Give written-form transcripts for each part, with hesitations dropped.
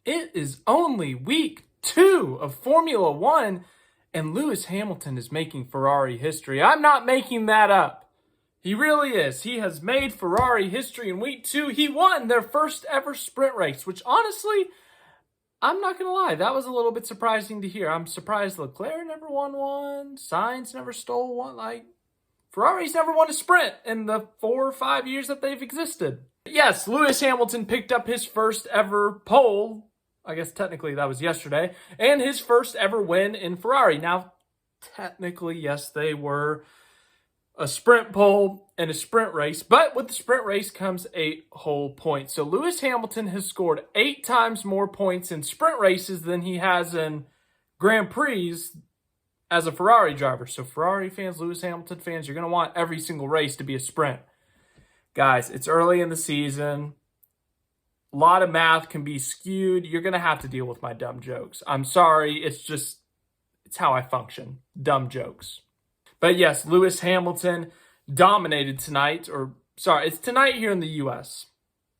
It is only week 2 of Formula One, and Lewis Hamilton is making Ferrari history. I'm not making that up. He really is. He has made Ferrari history in week 2. He won their first ever sprint race, which honestly, I'm not going to lie, that was a little bit surprising to hear. I'm surprised Leclerc never won one, Sainz never stole one. Ferrari's never won a sprint in the 4 or 5 years that they've existed. Yes, Lewis Hamilton picked up his first ever pole. I guess technically that was yesterday, and his first ever win in Ferrari. Now, technically, yes, they were a sprint pole and a sprint race, but with the sprint race comes 8 whole points. So Lewis Hamilton has scored 8 times more points in sprint races than he has in Grand Prix as a Ferrari driver. So Ferrari fans, Lewis Hamilton fans, you're going to want every single race to be a sprint. Guys, it's early in the season. A lot of math can be skewed. You're going to have to deal with my dumb jokes. I'm sorry. It's how I function. Dumb jokes. But yes, Lewis Hamilton dominated tonight. It's tonight here in the U.S.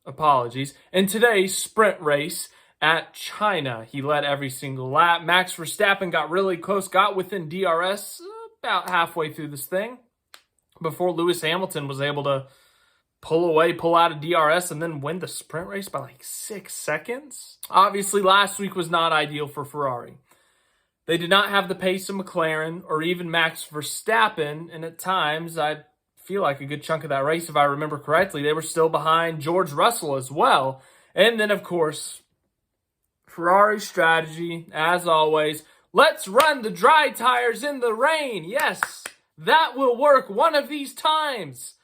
Apologies. In today's sprint race at China, he led every single lap. Max Verstappen got really close, got within DRS about halfway through this thing before Lewis Hamilton was able to pull out of DRS, and then win the sprint race by 6 seconds. Obviously, last week was not ideal for Ferrari. They did not have the pace of McLaren or even Max Verstappen, and at times, I feel like a good chunk of that race, if I remember correctly, they were still behind George Russell as well. And then, of course, Ferrari's strategy, as always, let's run the dry tires in the rain. Yes, that will work one of these times.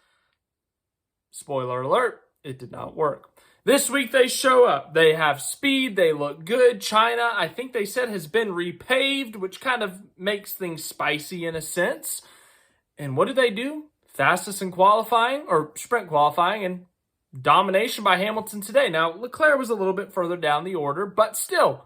Spoiler alert, it did not work. This week they show up. They have speed. They look good. China, I think they said, has been repaved, which kind of makes things spicy in a sense. And what do? Fastest in qualifying, or sprint qualifying, and domination by Hamilton today. Now, Leclerc was a little bit further down the order, but still,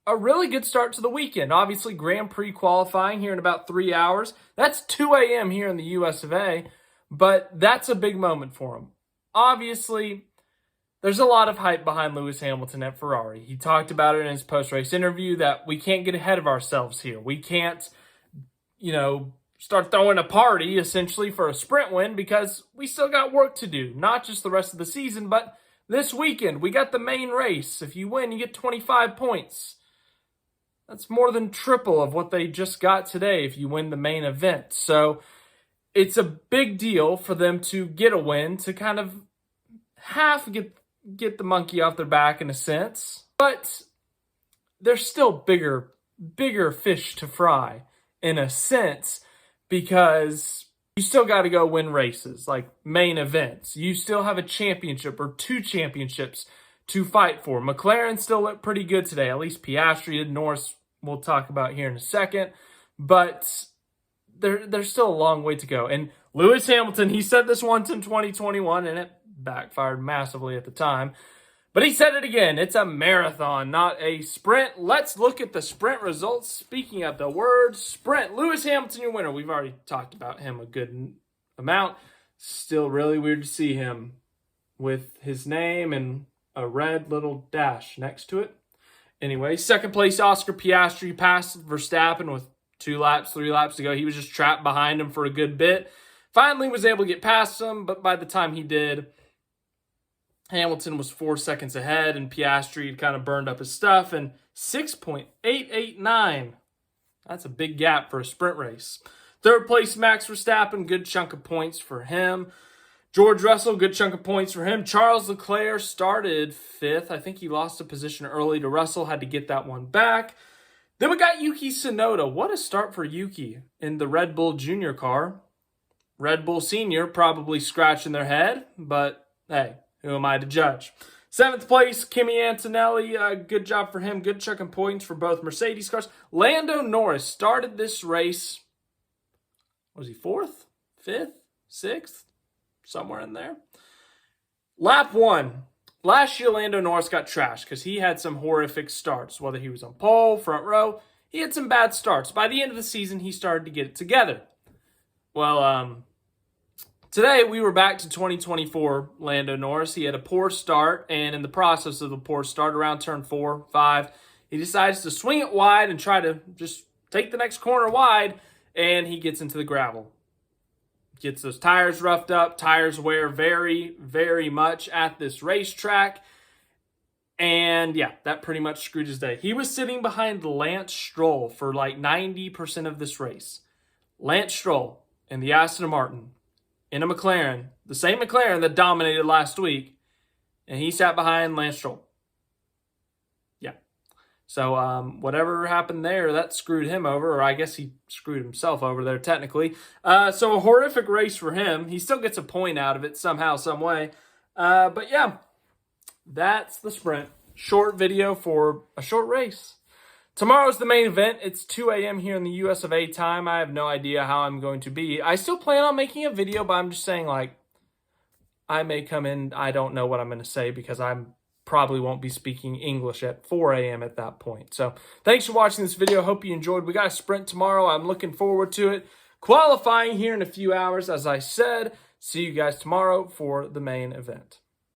a really good start to the weekend. Obviously, Grand Prix qualifying here in about 3 hours. That's 2 a.m. here in the US of A. But that's a big moment for him. Obviously, there's a lot of hype behind Lewis Hamilton at Ferrari. He talked about it in his post-race interview that we can't get ahead of ourselves here. We can't, start throwing a party, essentially, for a sprint win because we still got work to do. Not just the rest of the season, but this weekend. We got the main race. If you win, you get 25 points. That's more than triple of what they just got today if you win the main event. So it's a big deal for them to get a win, to kind of half get the monkey off their back in a sense. But there's still bigger fish to fry in a sense, because you still got to go win races, like main events. You still have a championship or 2 championships to fight for. McLaren still looked pretty good today. At least Piastri did. Norris we'll talk about here in a second. But there's still a long way to go. And Lewis Hamilton, he said this once in 2021, and it backfired massively at the time. But he said it again. It's a marathon, not a sprint. Let's look at the sprint results. Speaking of the word sprint, Lewis Hamilton, your winner. We've already talked about him a good amount. Still really weird to see him with his name and a red little dash next to it. Anyway, second place, Oscar Piastri passed Verstappen with 3 laps to go. He was just trapped behind him for a good bit. Finally was able to get past him, but by the time he did, Hamilton was 4 seconds ahead, and Piastri had kind of burned up his stuff, and 6.889. That's a big gap for a sprint race. Third place, Max Verstappen, good chunk of points for him. George Russell, good chunk of points for him. Charles Leclerc started 5th. I think he lost a position early to Russell, had to get that one back. Then we got Yuki Tsunoda. What a start for Yuki in the Red Bull Junior car. Red Bull Senior probably scratching their head, but hey, who am I to judge? 7th place, Kimi Antonelli. Good job for him. Good chunk of points for both Mercedes cars. Lando Norris started this race. Was he 4th? 5th? 6th? Somewhere in there. Lap 1. Last year, Lando Norris got trashed because he had some horrific starts. Whether he was on pole, front row, he had some bad starts. By the end of the season, he started to get it together. Well, Today, we were back to 2024 Lando Norris. He had a poor start, and in the process of the poor start, around turn 4, 5, he decides to swing it wide and try to just take the next corner wide, and he gets into the gravel. Gets those tires roughed up. Tires wear very, very much at this racetrack. And yeah, that pretty much screwed his day. He was sitting behind Lance Stroll for like 90% of this race. Lance Stroll in the Aston Martin, in a McLaren, the same McLaren that dominated last week, and he sat behind Lance Stroll. Yeah. So whatever happened there, that screwed him over, or I guess he screwed himself over there technically. So a horrific race for him. He still gets a point out of it somehow, some way. But yeah, that's the sprint. Short video for a short race. Tomorrow's the main event. It's 2 a.m. here in the US of A time. I have no idea how I'm going to be. I still plan on making a video, but I'm just saying, like, I may come in. I don't know what I'm going to say because I probably won't be speaking English at 4 a.m. at that point. So thanks for watching this video. Hope you enjoyed. We got a sprint tomorrow. I'm looking forward to it. Qualifying here in a few hours, as I said. See you guys tomorrow for the main event.